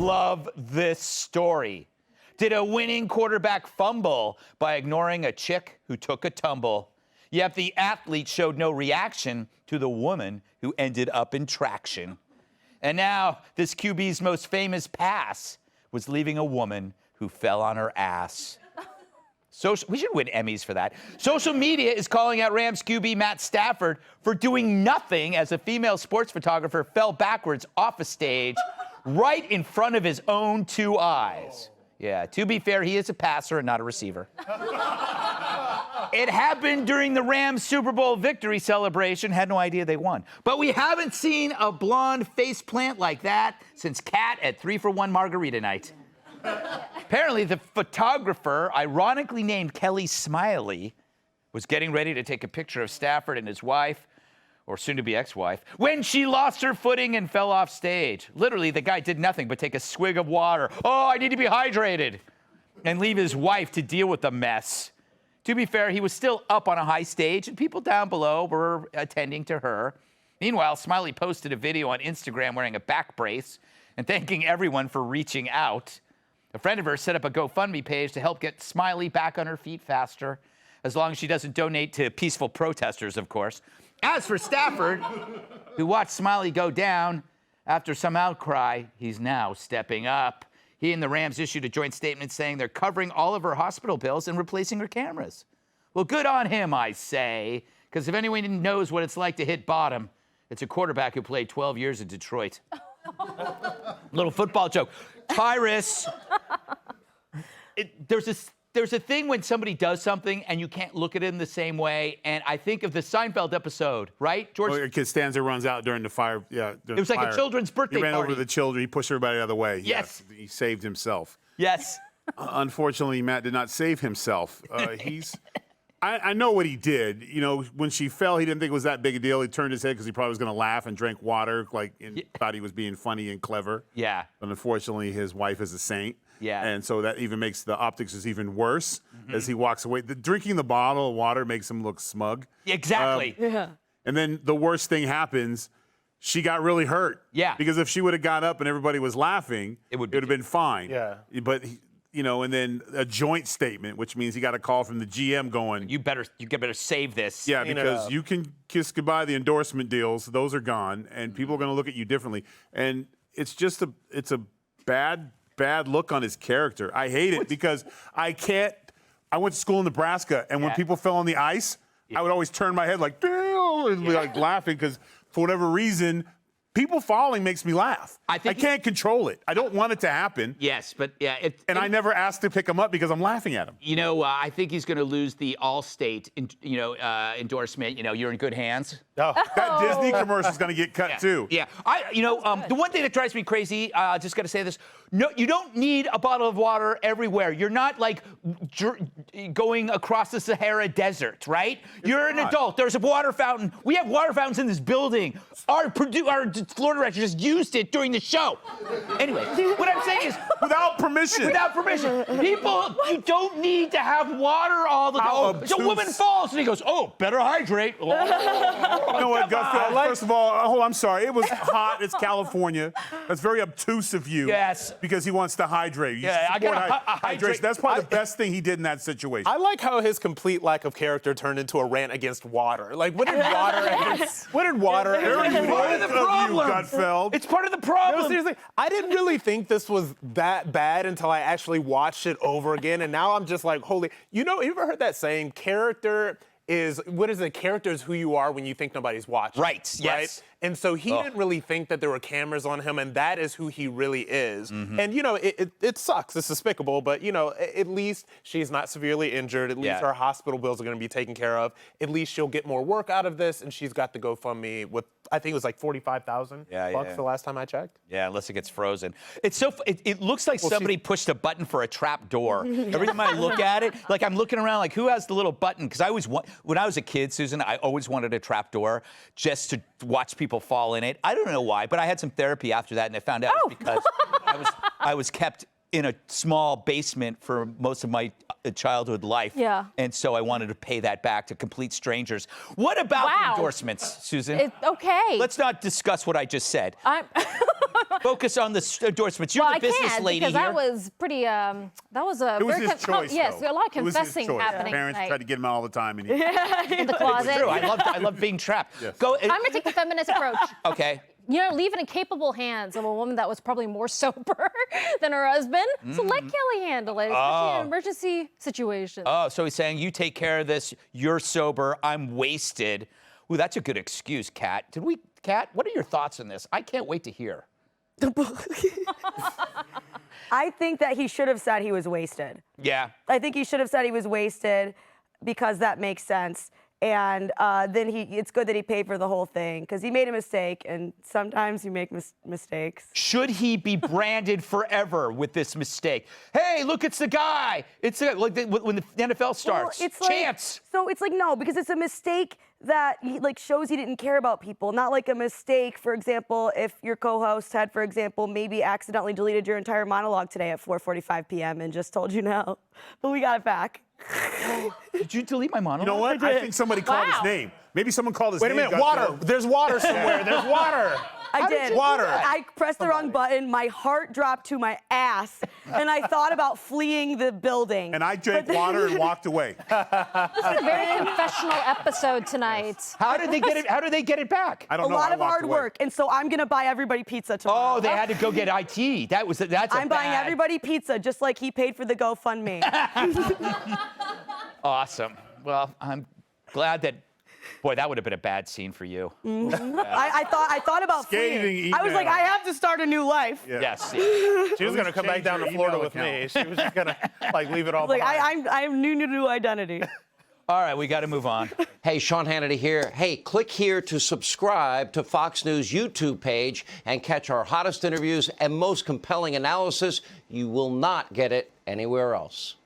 love this story. Did a winning quarterback fumble by ignoring a chick who took a tumble? Yet the athlete showed no reaction to the woman who ended up in traction. And now this QB's most famous pass was leaving a woman who fell on her ass. We should win Emmys for that. Social media is calling out Rams QB Matt Stafford for doing nothing as a female sports photographer fell backwards off a stage right in front of his own two eyes. Yeah, to be fair, he is a passer and not a receiver. It happened during the Rams Super Bowl victory celebration. Had no idea they won. But we haven't seen a blonde faceplant like that since Cat at 3-for-1 Margarita Night. Apparently, the photographer, ironically named Kelly Smiley, was getting ready to take a picture of Stafford and his wife, or soon-to-be ex-wife, when she lost her footing and fell off stage. Literally, the guy did nothing but take a swig of water. Oh, I need to be hydrated. And leave his wife to deal with the mess. To be fair, he was still up on a high stage, and people down below were attending to her. Meanwhile, Smiley posted a video on Instagram wearing a back brace and thanking everyone for reaching out. A friend of hers set up a GoFundMe page to help get Smiley back on her feet faster, as long as she doesn't donate to peaceful protesters, of course. As for Stafford, who watched Smiley go down after some outcry, he's now stepping up. He and the Rams issued a joint statement saying they're covering all of her hospital bills and replacing her cameras. Well, good on him, I say, because if anyone knows what it's like to hit bottom, it's a quarterback who played 12 years in Detroit. Little football joke. Tyrus, there's a thing when somebody does something and you can't look at it in the same way, and I think of the Seinfeld episode, right, George? Oh, Costanza runs out during the fire. Yeah, it was like a children's birthday party. He ran over the children. He pushed everybody out of the way. Yes. He saved himself. Yes. Unfortunately, Matt did not save himself. I know what he did. You know, when she fell, he didn't think it was that big a deal. He turned his head because he probably was going to laugh and drank water, thought he was being funny and clever. Yeah. But unfortunately, his wife is a saint. Yeah. And so that even makes the optics is even worse as he walks away. Drinking the bottle of water makes him look smug. Exactly. And then the worst thing happens. She got really hurt. Yeah. Because if she would have got up and everybody was laughing, it would have been fine. Yeah. But and then a joint statement, which means he got a call from the GM going, You better save this. Yeah, because you can kiss goodbye the endorsement deals; those are gone, and people are going to look at you differently. And it's just a bad look on his character. I hate it because I went to school in Nebraska, and when people fell on the ice, I would always turn my head like, and be like laughing because for whatever reason. People falling makes me laugh. I can't control it. I don't want it to happen. Yes, but yeah. I never asked to pick him up because I'm laughing at him. I think he's going to lose the Allstate, endorsement. You're in good hands. Oh. That Disney commercial is going to get cut too. Yeah. The one thing that drives me crazy, just got to say this. No, you don't need a bottle of water everywhere. You're not like going across the Sahara Desert, right? You're an adult. There's a water fountain. We have water fountains in this building. Our floor director just used it during the show. Anyway, what I'm saying is... Without permission. Without permission. People, you don't need to have water all the time. So a woman falls, and he goes, better hydrate. You know what, Gutfeld? First of all, I'm sorry. It was hot. It's California. That's very obtuse of you. Yes. Because he wants to hydrate. I got to hydrate. That's probably the best thing he did in that situation. I like how his complete lack of character turned into a rant against water. Like, what did water Part of the problem. Gutfeld. It's part of the problem. No, seriously, I didn't really think this was that bad until I actually watched it over again, and now I'm just like, holy. You ever heard that saying, character is who you are when you think nobody's watching. Right, yes. Right? And so he didn't really think that there were cameras on him, and that is who he really is. And, it sucks. It's despicable, but, at least she's not severely injured. At least her hospital bills are going to be taken care of. At least she'll get more work out of this, and she's got the GoFundMe with, I think it was like $45,000 bucks the last time I checked. Yeah, unless it gets frozen. It's it looks like somebody pushed a button for a trap door. Every time I look at it, like I'm looking around like, who has the little button? Because when I was a kid, Susan, I always wanted a trap door just to watch people fall in it. I don't know why, but I had some therapy after that, and I found out it was because I was kept in a small basement for most of my childhood life. Yeah. And so I wanted to pay that back to complete strangers. What about the endorsements, Susan? Okay. Let's not discuss what I just said. focus on the endorsements. You're Well, the business I can't, lady because here. that was pretty, that was a It was very his choice, yes, though. a lot of It was his confessing choice. happening Parents tonight. tried to get him all the time, and he... In the closet. True. I love being trapped. Yes. Go. I'm going to take the feminist approach. Okay. You know, leave it in capable hands of a woman that was probably more sober than her husband. So let Kelly handle it, especially in emergency situations. Oh, so he's saying you take care of this. You're sober. I'm wasted. Ooh, that's a good excuse, Kat. Kat, what are your thoughts on this? I can't wait to hear. I think that he should have said he was wasted. Yeah. I think he should have said he was wasted because that makes sense. And then it's good that he paid for the whole thing because he made a mistake, and sometimes you make mistakes. Should he be branded forever with this mistake? Hey, look, it's the guy. It's like when the NFL starts. Well, it's Chance. So it's like, no, because it's a mistake that shows he didn't care about people. Not like a mistake, for example, if your co-host had, for example, maybe accidentally deleted your entire monologue today at 4:45 p.m. and just told you no. But we got it back. Did you delete my monologue? You know what? I think somebody called his name. Maybe someone called his Wait name. a minute, Gutfeld. water. There's water somewhere. There's water. I did. Water. I pressed the wrong button. My heart dropped to my ass, and I thought about fleeing the building. And I drank water and walked away. This is a very confessional episode tonight. How did they get it? How did they get it back? I A don't know. lot I of walked hard away. work, and so I'm gonna buy everybody pizza tomorrow. Oh, they had to go get IT. That's I'm buying everybody pizza, just like he paid for the GoFundMe. Awesome. Well, I'm glad that. Boy, that would have been a bad scene for you. I thought about Scathing fleeing. I was like, email. I have to start a new life. Yeah. Yes. She was gonna come back change down your to Florida email with me. account. She was just gonna leave it all Like behind. I have new identity. All right, we got to move on. Hey, Sean Hannity here. Hey, click here to subscribe to Fox News YouTube page and catch our hottest interviews and most compelling analysis. You will not get it anywhere else.